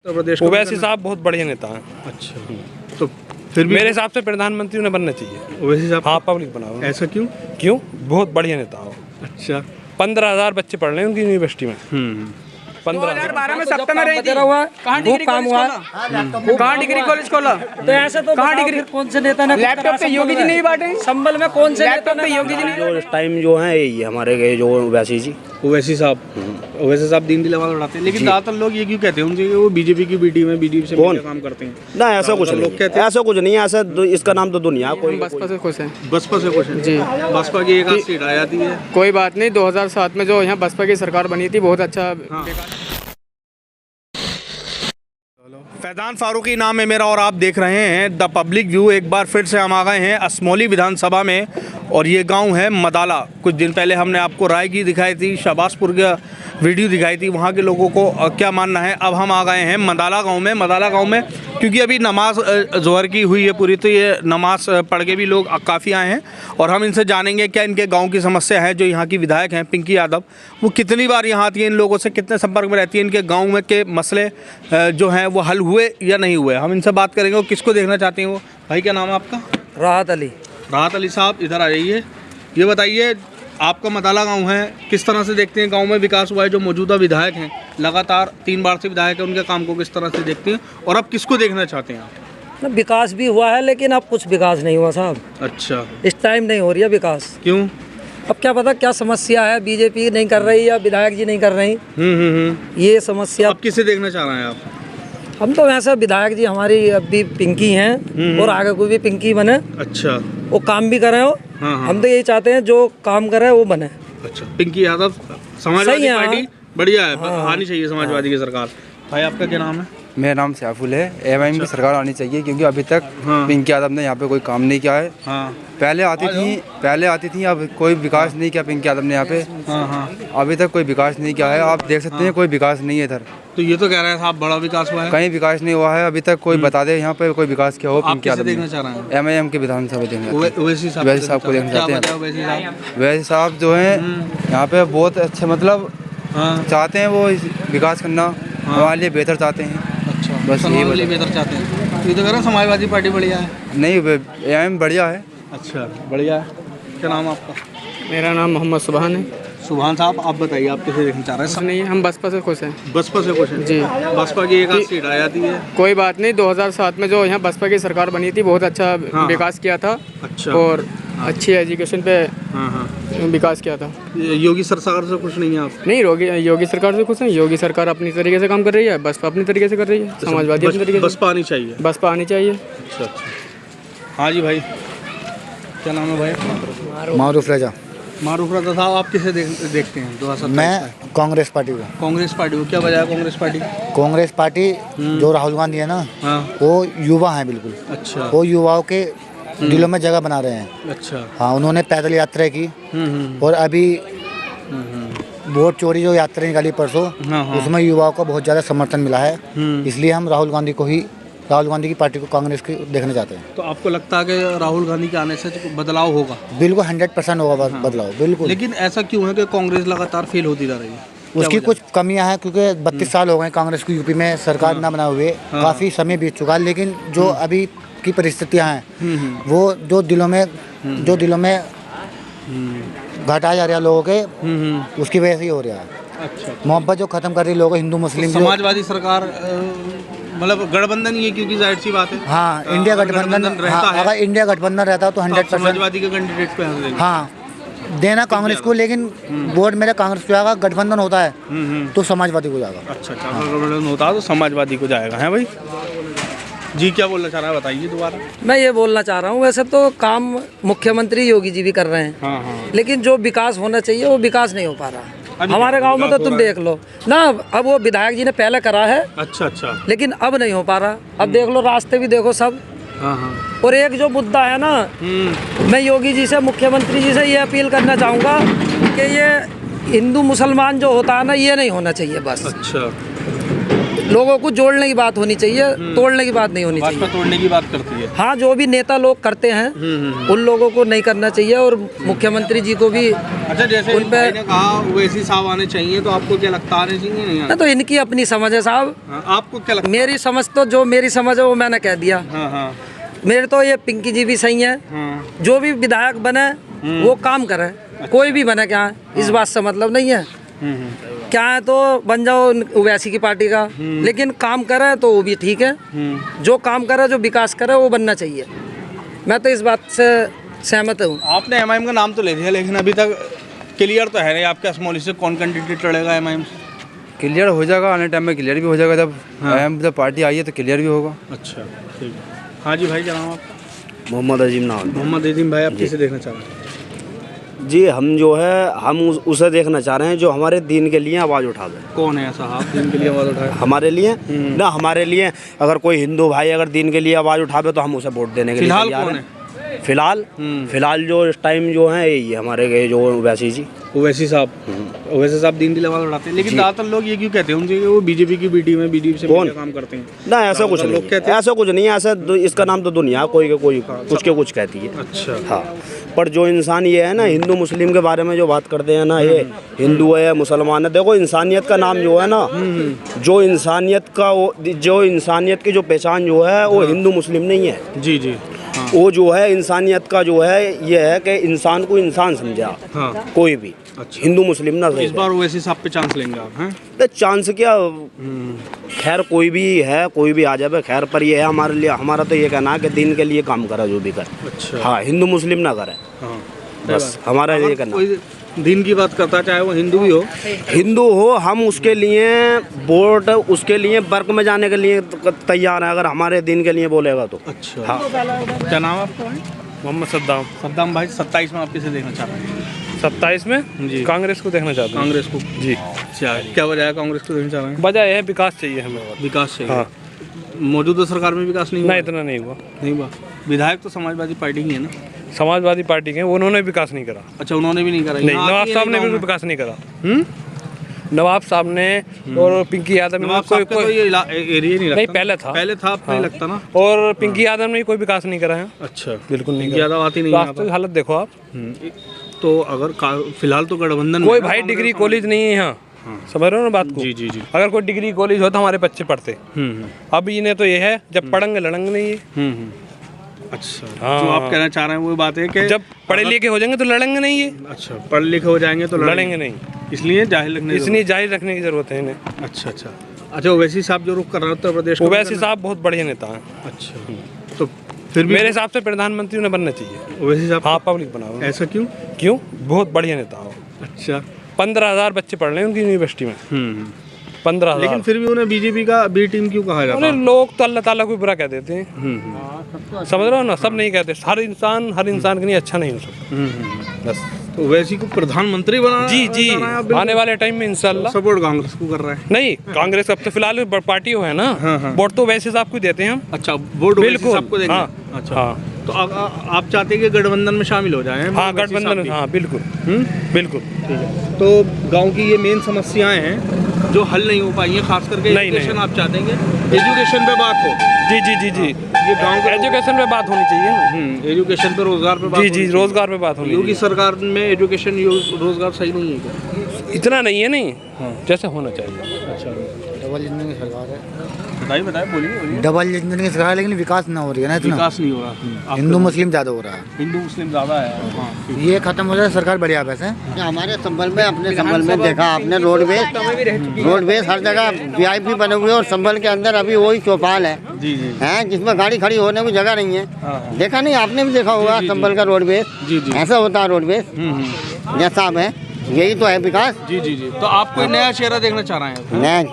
उत्तर प्रदेश ओवैसी साहब बहुत बढ़िया नेता हैं। अच्छा, तो फिर भी मेरे हिसाब से प्रधानमंत्री उन्हें बनना चाहिए। ओवैसी साहब, हाँ, पब्लिक बनाओ। ऐसा क्यों? क्यों? बहुत बढ़िया नेता हो। अच्छा, 15,000 बच्चे पढ़ रहे हैं उनकी यूनिवर्सिटी में। 2012 में सत्ता में रही थी, कहाँ डिग्री काम हुआ, कहाँ डिग्री कॉलेज खोला, तो ऐसे तो कहाँ डिग्री, कौन से नेता ने लैपटॉप पे योगी जी नहीं बांटे, संबल में कौन से लैपटॉप पे योगी जी नहीं। जो इस टाइम जो है ये हमारे जो ओवैसी जी, ओवैसी साहब दीन दिल आवाज उठाते हैं, लेकिन ज्यादातर लोग ये क्यों कहते हैं उनसे कि वो बीजेपी की बी टीम में बीजेपी से मिलकर काम करते हैं? ना ऐसा कुछ नहीं, ऐसा कुछ नहीं है। ऐसा इसका नाम तो दुनिया कोई बसपा से खुश है बसपा से खुश है जी। बसपा की एक आध सीट आ जाती है, कोई बात नहीं। 2007 में जो यहाँ बसपा की सरकार बनी थी बहुत अच्छा। फैजान फारूकी नाम है मेरा और आप देख रहे हैं द पब्लिक व्यू। एक बार फिर से हम आ गए हैं असमौली विधानसभा में और ये गांव है मदाला। कुछ दिन पहले हमने आपको रायगी दिखाई थी, शाहबाजपुर का वीडियो दिखाई थी, वहाँ के लोगों को क्या मानना है। अब हम आ गए हैं मदाला गांव में क्योंकि अभी नमाज जोहर की हुई है पूरी, तो ये नमाज पढ़ के भी लोग काफ़ी आए हैं और हम इनसे जानेंगे क्या इनके गांव की समस्या है। जो यहाँ की विधायक हैं पिंकी यादव, वो कितनी बार यहाँ आती है, इन लोगों से कितने संपर्क में रहती है, इनके गाँव में के मसले जो हैं वो हल हुए या नहीं हुए, हम इनसे बात करेंगे। वो किसको देखना चाहती हैं वो? भाई क्या नाम है आपका? राहत अली। राहत अली साहब, इधर आ जाइए। ये बताइए, आपका मदाला गांव है, किस तरह से देखते हैं गांव में विकास हुआ है? जो मौजूदा विधायक हैं, लगातार 3 बार से विधायक हैं, उनके काम को किस तरह से देखते हैं और अब किसको देखना चाहते हैं आप? विकास भी हुआ है लेकिन अब कुछ विकास नहीं हुआ साहब। अच्छा, इस टाइम नहीं हो रही है विकास। क्यों? अब क्या पता क्या समस्या है, बीजेपी नहीं कर रही या विधायक जी नहीं कर रही। ये समस्या। अब किसे देखना चाह रहे हैं आप? हम तो वैसे विधायक जी हमारी अभी पिंकी हैं और आगे कोई भी पिंकी बने। अच्छा, वो काम भी करे हो। हाँ। हम तो यही चाहते हैं जो काम करे वो बने। अच्छा, पिंकी यादव समाजवादी पार्टी बढ़िया है, आनी चाहिए समाजवादी की सरकार। भाई आपका क्या नाम है? मेरा नाम सैफुल है। एमआईएम की सरकार आनी चाहिए क्योंकि अभी तक पिंकी यादव ने यहाँ पे कोई काम नहीं किया है। पहले आती थी, अब कोई विकास नहीं किया पिंकी यादव ने यहाँ पे। अभी तक कोई विकास नहीं किया है, आप देख सकते हैं कोई विकास नहीं है इधर। तो ये तो कह रहे हैं साहब बड़ा विकास हुआ है, कहीं विकास नहीं हुआ है अभी तक। कोई बता दे यहाँ पे कोई विकास क्या हो। पिंकी यादव देखना चाह रहे हैं? एमआईएम के विधानसभा देखना, ओवैसी साहब को देखना चाहते हैं। ओवैसी साहब जो है यहाँ पे बहुत अच्छे, मतलब चाहते हैं वो विकास करना, हमारे लिए बेहतर चाहते हैं। अच्छा, बस समाज लिए बेहतर चाहते हैं। ये तो कह रहा समाजवादी पार्टी बढ़िया है। नहीं, एमआईएम बढ़िया है। अच्छा, बढ़िया है। क्या नाम है आपका? मेरा नाम मोहम्मद सुबहान है। सुभान साहब, आप बताइए आप किसे देखना चाह रहे हैं? नहीं, हम बसपा से खुश हैं। बसपा से खुश हैं जी। बसपा की एक आध सीट आ जाती है, कोई बात नहीं। 2007 में जो यहाँ बसपा की सरकार बनी थी बहुत अच्छा विकास किया था। अच्छा, और अच्छी एजुकेशन पे विकास किया था। योगी सरकार से खुश नहीं है आप? नहीं, योगी सरकार से खुश हैं। योगी सरकार अपनी तरीके से काम कर रही है, बसपा अपनी तरीके से कर रही है, समाजवादी अपनी तरीके से। बसपा आनी चाहिए। बसपा आनी चाहिए। अच्छा अच्छा, हाँ जी भाई, क्या नाम है भाई? मारूफ रजा। मारूफ रजा साहब, आप किसे देखते हैं 2027? मैं कांग्रेस पार्टी को। कांग्रेस पार्टी को? क्या वजह है कांग्रेस पार्टी? कांग्रेस पार्टी जो राहुल गांधी है ना, वो युवा हैं बिल्कुल। अच्छा, वो युवाओं के दिलों में जगह बना रहे हैं। अच्छा, हाँ, उन्होंने पैदल यात्रा की और अभी वोट चोरी जो यात्रा निकाली परसों, उसमें युवाओं को बहुत ज़्यादा समर्थन मिला है। इसलिए हम राहुल गांधी की पार्टी को, कांग्रेस की देखना चाहते हैं। तो आपको लगता है कि राहुल गांधी के आने से बदलाव होगा? बिल्कुल 100% होगा बदलाव, बिल्कुल। लेकिन ऐसा क्यों है कि कांग्रेस लगातार फेल होती जा रही है? उसकी कुछ कमियां हैं क्योंकि 32 साल हो गए कांग्रेस को यूपी में सरकार ना बनाए हुए, काफ़ी समय बीत चुका है। लेकिन जो अभी की परिस्थितियां हैं वो जो दिलों में घटाया जा रहा है लोगों के, उसकी वजह से ही हो रहा है। अच्छा, मोहब्बत जो खत्म कर रही लोगों, हिंदू मुस्लिम। समाजवादी सरकार मतलब गठबंधन ही है क्योंकि जाहिर सी बात है। हाँ, इंडिया गठबंधन रहता है। अगर इंडिया गठबंधन रहता तो 100% समाजवादी के कैंडिडेट पे हाँ देना कांग्रेस को, लेकिन वोट मेरा कांग्रेस को जाएगा। गठबंधन होता है तो समाजवादी को जाएगा। अच्छा, गठबंधन होता है तो समाजवादी को जाएगा, है भाई जी? क्या बोलना चाह रहा है बताइए दोबारा। मैं ये बोलना चाह रहा हूँ, वैसे तो काम मुख्यमंत्री योगी जी भी कर रहे हैं, लेकिन जो विकास होना चाहिए वो विकास नहीं हो पा रहा। हमारे गांव में तो तुम देख लो ना, अब वो विधायक जी ने पहले करा है। अच्छा, लेकिन अब नहीं हो पा रहा। अब देख लो, रास्ते भी देखो सब। और एक जो मुद्दा है ना, मैं योगी जी से, मुख्यमंत्री जी से ये अपील करना चाहूँगा कि ये हिंदू मुसलमान जो होता है ना, ये नहीं होना चाहिए बस। अच्छा, लोगों को जोड़ने की बात होनी चाहिए, तोड़ने की बात नहीं होनी भाजपा चाहिए। तोड़ने की बात करती है। हाँ, जो भी नेता लोग करते हैं उन लोगों को नहीं करना चाहिए, और मुख्यमंत्री जी को भी। अच्छा, जैसे उन पे- भाई ने कहा ओवैसी साहब आने चाहिए, तो आपको क्या लगता आने चाहिए नहीं ना, आने? तो इनकी अपनी समझ है साहब। हाँ, आपको क्या लगता? मेरी समझ तो, जो मेरी समझ है वो मैंने कह दिया। हाँ हाँ मेरे तो ये पिंकी जी भी सही है, हाँ। जो भी विधायक बने वो काम करे, कोई भी बने, क्या इस बात से मतलब नहीं है। क्या है तो बन जाओ ओवैसी की पार्टी का, लेकिन काम करे तो वो भी ठीक है। जो काम करे, जो विकास करे, वो बनना चाहिए। मैं तो इस बात से सहमत हूँ। आपने एमआईएम का नाम तो ले लिया, लेकिन अभी तक क्लियर तो है नहीं आपके असमौली से कौन कैंडिडेट लड़ेगा एमआईएम से? क्लियर हो जाएगा, आने टाइम में क्लियर भी हो जाएगा। जब जब पार्टी आई है तो क्लियर भी होगा। अच्छा, ठीक है। हाँ जी भाई, क्या नाम आपका? मोहम्मद अजीम नाम है। मोहम्मद अजीम भाई, आप किसे देखना चाह रहे हैं? जी, हम जो है हम उसे देखना चाह रहे हैं जो हमारे दीन के लिए आवाज़ उठावे। कौन है ऐसा आप दिन के लिए आवाज़ उठाए? हमारे लिए ना, हमारे लिए अगर कोई हिंदू भाई अगर दीन के लिए आवाज़ उठावे तो हम उसे वोट देने के लिए फिलहाल तैयार कौन हैं। फिलहाल जो इस टाइम जो है यही है हमारे के जो वैसी जी। ओवैसी साहब दीन की आवाज़ उठाते हैं, लेकिन ज़्यादातर लोग ये क्यों कहते हैं उनसे कि वो बीजेपी की बी टीम है, बीजेपी से कौन? काम करते हैं? ना, ऐसा कुछ लोग नहीं कहते है, ऐसा कुछ नहीं है। ऐसा इसका नाम तो दुनिया कोई कुछ के कुछ कहती है। अच्छा। हाँ, पर जो इंसान ये है ना, हिंदू मुस्लिम के बारे में जो बात करते हैं ना, ये हिंदू है मुसलमान है, देखो इंसानियत का नाम जो है ना, जो इंसानियत की जो पहचान जो है वो हिंदू मुस्लिम नहीं है। जी जी। हाँ वो जो है इंसानियत का जो है ये है कि इंसान को इंसान समझा हाँ। कोई भी। अच्छा। हिंदू मुस्लिम ना इस समझे। बार ओवैसी साहब पे चांस लेंगे आप? हैं? तो चांस क्या, खैर कोई भी है, कोई भी आ जाए, खैर पर ये है हमारे लिए, हमारा तो ये कहना है कि दीन के लिए काम करा जो भी करे। अच्छा। हाँ, हिंदू मुस्लिम ना करे, हाँ, बस हमारा ये कहना। कोई दीन की बात करता, चाहे वो हिंदू भी हो। हिंदू हो, हम उसके लिए वोट, उसके लिए वर्क में जाने के लिए तैयार हैं, अगर हमारे दीन के लिए बोलेगा तो। अच्छा। हाँ। क्या नाम है आपका भाई? मोहम्मद सद्दाम। सद्दाम भाई, 27 में आप किसे देखना चाह रहे हैं? 27 में जी। कांग्रेस को देखना चाहते हैं। कांग्रेस को? जी। अच्छा, क्या वजह है कांग्रेस को देखना चाह रहे हैं? वजह यह है विकास चाहिए हमें। विकास चाहिए। हाँ। मौजूदा सरकार में विकास नहीं हुआ? नहीं, इतना नहीं हुआ। नहीं हुआ। विधायक तो समाजवादी पार्टी की है ना? समाजवादी पार्टी के उन्होंने विकास नहीं करा। अच्छा, उन्होंने भी नहीं करा? नहीं, यहाँ नवाब आती है साहब ने गाँव भी में? विकास नहीं करा। नवाब साहब ने और पिंकी यादव ने नवाब साहब का तो ये एरिया नहीं लगता? नहीं, पहले था। पहले था, अब नहीं लगता ना? और पिंकी यादव ने कोई विकास नहीं करा है। अच्छा, बिल्कुल नहीं करा। ज़्यादा आती नहीं है यहाँ रास्ते की पर। हालत देखो आप। तो अगर फिलहाल तो गठबंधन कोई में भाई डिग्री कॉलेज नहीं है यहाँ, समझ रहे हो ना बात को? जी जी जी। अगर कोई डिग्री कॉलेज हो तो हमारे बच्चे पढ़ते। अब इन्हें तो ये है, जब पढ़ेंगे लड़ेंगे नहीं ये। अच्छा, हाँ। जो आप कहना चाह रहे हैं वो बात है कि जब पढ़े लिखे हो जाएंगे तो लड़ेंगे नहीं ये। अच्छा, पढ़े लिखे हो जाएंगे तो लड़ेंगे नहीं, इसलिए जाहिर रखने की इसलिए जारी रखने की जरूरत है इन्हें। जरूरत। अच्छा अच्छा। अच्छा, ओवैसी साहब जो रुख कर रहे हैं उत्तर प्रदेश का, ओवैसी साहब बहुत बढ़िया नेता हैं। अच्छा, तो फिर भी मेरे हिसाब से प्रधानमंत्री उन्हें बनना चाहिए। ओवैसी साहब? हाँ, पब्लिक बनाओ। ऐसा क्यों? क्यों? बहुत बढ़िया नेता हो। अच्छा। 15,000 बच्चे पढ़ रहे हैं उनकी यूनिवर्सिटी में। 15,000। लेकिन फिर भी उन्हें बीजेपी का बी टीम क्यों कहा जाता है? लोग तो अल्लाह ताला को बुरा कह देते हैं। समझ रहे हो ना, सब नहीं कहते। हर इंसान के लिए अच्छा नहीं हो सकता। बस। तो ओवैसी को प्रधानमंत्री बनाना जी जी, आने वाले टाइम में इंशाल्लाह। सपोर्ट कांग्रेस को कर रहा है? नहीं, कांग्रेस अब तो फिलहाल पार्टी हो है ना, वोट तो वैसे साहब को देते हैं हम। अच्छा, वोट ओवैसी बिल्कुल। साहब को देंगे? हाँ। अच्छा। हाँ। तो आप चाहते हैं कि गठबंधन में शामिल हो जाएं? हाँ, ओवैसी साहब गठबंधन, भी? हाँ बिल्कुल। बिल्कुल। ठीक है। तो गांव की ये मेन समस्याएं हैं जो हल नहीं हो पाई हैं, खास करके नहीं, एजुकेशन। नहीं। आप चाहते हैं कि एजुकेशन पे बात हो? जी जी जी जी, ये गांव का एजुकेशन पे बात होनी चाहिए ना। एजुकेशन पे, रोजगार पे बात जी होनी जी, चाहिए। रोजगार पे बात होनी योगी चाहिए। सरकार में एजुकेशन रोजगार सही नहीं है क्या? इतना नहीं है, नहीं जैसे होना चाहिए। अच्छा, डबल इंजन की सरकार है, बताइए बोलिए। डबल इंजन की सरकार है, लेकिन विकास ना हो रही है ना इतना। विकास नहीं हो रहा। हिंदू मुस्लिम ज़्यादा हो रहा है, हिंदू मुस्लिम ज़्यादा है। हाँ। ये खत्म हो जाए सरकार बढ़िया वैसे। हमारे संभल में, अपने संभल में देखा आपने रोडवेज हर जगह VIP बने हुए, और संभल के अंदर अभी वही चौपाल है जी जी। हैं, जिसमें गाड़ी खड़ी होने की जगह नहीं है। देखा नहीं आपने भी देखा होगा संभल का रोडवेज? जी जी। ऐसा होता है रोडवेज जैसा अब है, यही तो है विकास। जी जी जी। तो आप कोई नया चेहरा देखना चाह रहे हैं?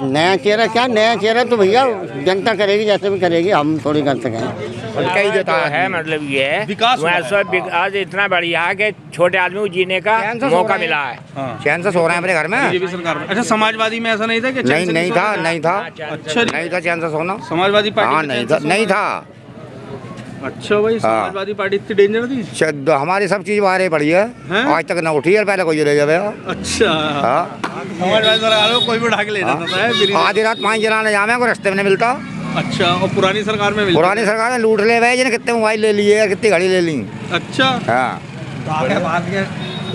नया चेहरा क्या? नया चेहरा तो भैया जनता करेगी, जैसे भी करेगी, हम थोड़ी कर सकें। उनका ही देता है, मतलब ये है विकास हुआ है। वैसा विकास इतना बढ़िया है कि छोटे आदमी को जीने का मौका मिला है। चैन से सो रहे हैं अपने घर में। बीजेपी सरकार में। अच्छा, समाजवादी में ऐसा नहीं था कि नहीं था, नहीं था, अच्छा जी। नहीं था चैन से सोना। समाजवादी पार्टी हाँ, में नहीं चैन था, से नहीं सोना? था। अच्छा भाई, समाजवादी पार्टी इतनी डेंजर थी? हमारी सब चीज बाहर पड़ी है, हैं? आज तक ना उठी है, पहले कोई रह जाए। अच्छा। हाँ, समाजवादी सरकार में कोई भी उठा के ले जाता है फ्री में। आधी रात पानी जलाने जामे को रास्ते में नहीं मिलता। अच्छा, और पुरानी सरकार में मिलता? पुरानी सरकार ने लूट ले भाई, कितने मोबाइल ले लिए, कितनी गाड़ी ले ली। अच्छा, हाँ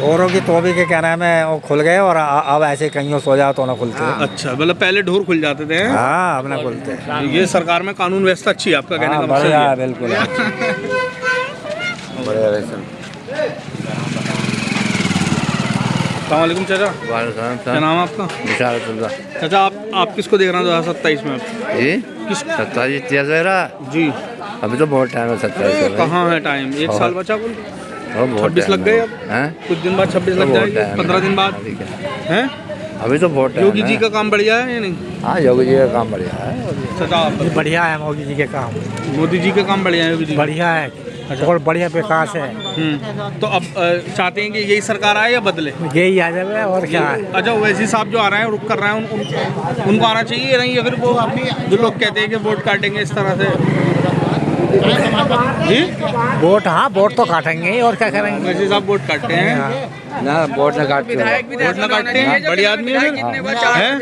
औरों की तोबी के कहना में वो खुल गए और अब ऐसे कहीं सो जाओ तो ना खुलते। अच्छा, मतलब पहले ढोर खुल जाते थे। हाँ, अब ना खुलते। ये सरकार में कानून व्यवस्था अच्छी है आपका कहने का मतलब बढ़िया ये है, है। बिल्कुल अस्सलामुअलैकुम चाचा, क्या नाम है आपका? चाचा, आप किसको देख रहे हैं 2027 में? जी 27 जी, अभी तो बहुत टाइम है 27। कहाँ है टाइम? 1 साल बचा कुल, 26 लग गए अब। हैं? कुछ दिन बाद 26 लग जाएंगे, 15 दिन बाद हैं। अभी तो बहुत टाइम योगी जी का काम बढ़िया है या नहीं? हाँ, योगी जी का काम बढ़िया है। चाचा, बढ़िया है मोदी जी के काम। मोदी जी का काम बढ़िया है, योगी जी बढ़िया है, बहुत बढ़िया विकास है। तो अब चाहते हैं कि यही सरकार आए या बदले? यही आ जाए और क्या है। अच्छा, ओवैसी साहब जो आ रहे हैं, रुक कर रहे हैं, उनको आना चाहिए या नहीं? या फिर वो जो लोग कहते हैं कि वोट काटेंगे इस तरह से जी? वोट, हाँ वोट तो काटेंगे और क्या करेंगे। ओवैसी साहब वोट काटते हैं ना, वोट न काटते हैं। वोट ना काटते हैं, बढ़िया आदमी है।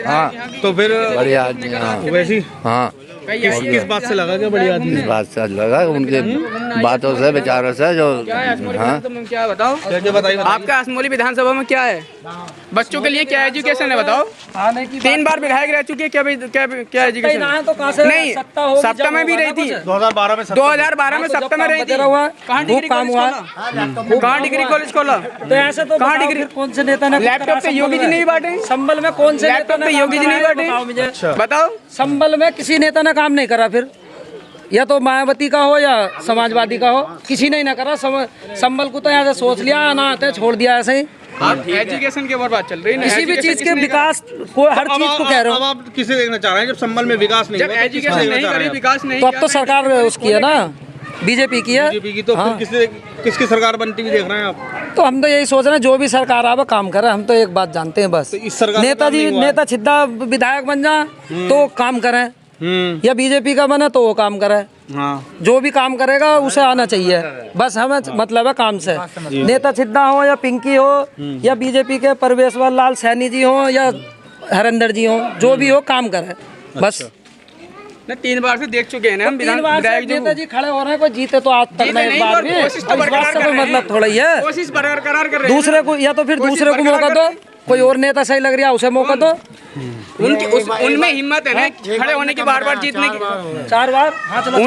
हाँ, तो फिर बढ़िया आदमी। हाँ, ओवैसी हाँ, किस बात से लगा क्या बढ़िया आदमी? इस बात से लगा उनके बातों से, विचारों से जो। हाँ, क्या बताओ, क्या बताइए? आपका असमोली विधानसभा में क्या है? बच्चों के लिए क्या एजुकेशन है बताओ? 3 बार विधायक रह चुके हैं, क्या एजुकेशन है? तो कहाँ से नहीं, सत्ता में भी रही थी। 2012 में 2012 में सत्ता में रही थी। कहाँ डिग्री कॉलेज खोला? कहाँ डिग्री कॉलेज खोला? तो ऐसे तो कहाँ डिग्री? कौन से नेता ने लैपटॉप पे योगी जी नहीं बांटे? संबल में कौन से लैपटॉप पे योगी जी नहीं बांटे? बताओ, संबल में किसी नेता ने काम नहीं करा। फिर या तो मायावती का हो या समाजवादी का हो, किसी ने ना करा। संबल को तो यहाँ से सोच लिया, अनाथ छोड़ दिया ऐसे ही। आप एजुकेशन के ऊपर बात चल रही है ना, किसी भी चीज के विकास को, हर चीज को कह रहे अब हो। आप किसे देखना चाह रहे हैं जब संबल में विकास नहीं जब हुआ, तो किसे एजुकेशन देखना नहीं चाह रहे करी, हैं? विकास नहीं तो अब तो सरकार उसकी है ना, बीजेपी की है। बीजेपी की। तो फिर किसकी सरकार बनती हुई देख रहे हैं आप? तो हम तो यही सोच रहे हैं जो भी सरकार आवे काम करे। हम तो एक बात जानते हैं बस, तो इस सरकार में काम नहीं हुआ है। नेता छिद्दा विधायक बन जाए तो काम करें, या बीजेपी का बने तो वो काम करे। हाँ, जो भी काम करेगा उसे आना चाहिए, बस हमें मतलब है काम से। नेता छिद्दा हो या पिंकी हो या बीजेपी के परवेश्वर लाल सैनी जी हो या हरिंदर जी हो, जो भी हो काम करे बस। 3 बार से देख चुके हैं ना हम 3 बार से विधायक जी नेता जी खड़े हो रहे हैं, कोई जीते तो आज तक जीते नहीं, नहीं, एक बार पर भी। कोशिश तो इस बात बरकरार से कर कोई रहे हैं। मतलब थोड़ा ही है। कोशिश बरकरार कर रहे हैं। दूसरे को या तो फिर कोशिश दूसरे को बरकरार मौका कर दो, कोई और नेता सही लग रहा है उसे मौका दो। उनमें हिम्मत है ना खड़े होने की, बार बार जीतने की। 4 बार, हाँ चलो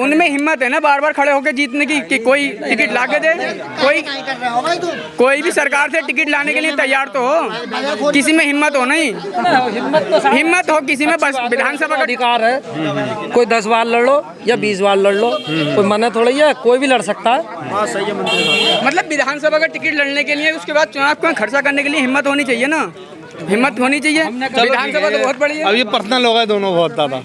उनमें हिम्मत है ना बार बार खड़े होकर जीतने की, कि कोई टिकट ला के दे। कोई भी सरकार से टिकट लाने के लिए तैयार तो हो, किसी में हिम्मत हो नहीं, हिम्मत हो किसी में। बस विधानसभा का अधिकार है, कोई 10 बार लड़ लो या 20 बार लड़ लो, कोई मना थोड़ा ही है, कोई भी लड़ सकता है। मतलब विधानसभा का टिकट लड़ने के लिए, उसके बाद चुनाव को खर्चा करने के लिए हिम्मत होनी चाहिए ना, हिम्मत होनी चाहिए। विधानसभा तो बहुत बड़ी है। अब ये पर्सनल हो गए दोनों बहुत ज्यादा।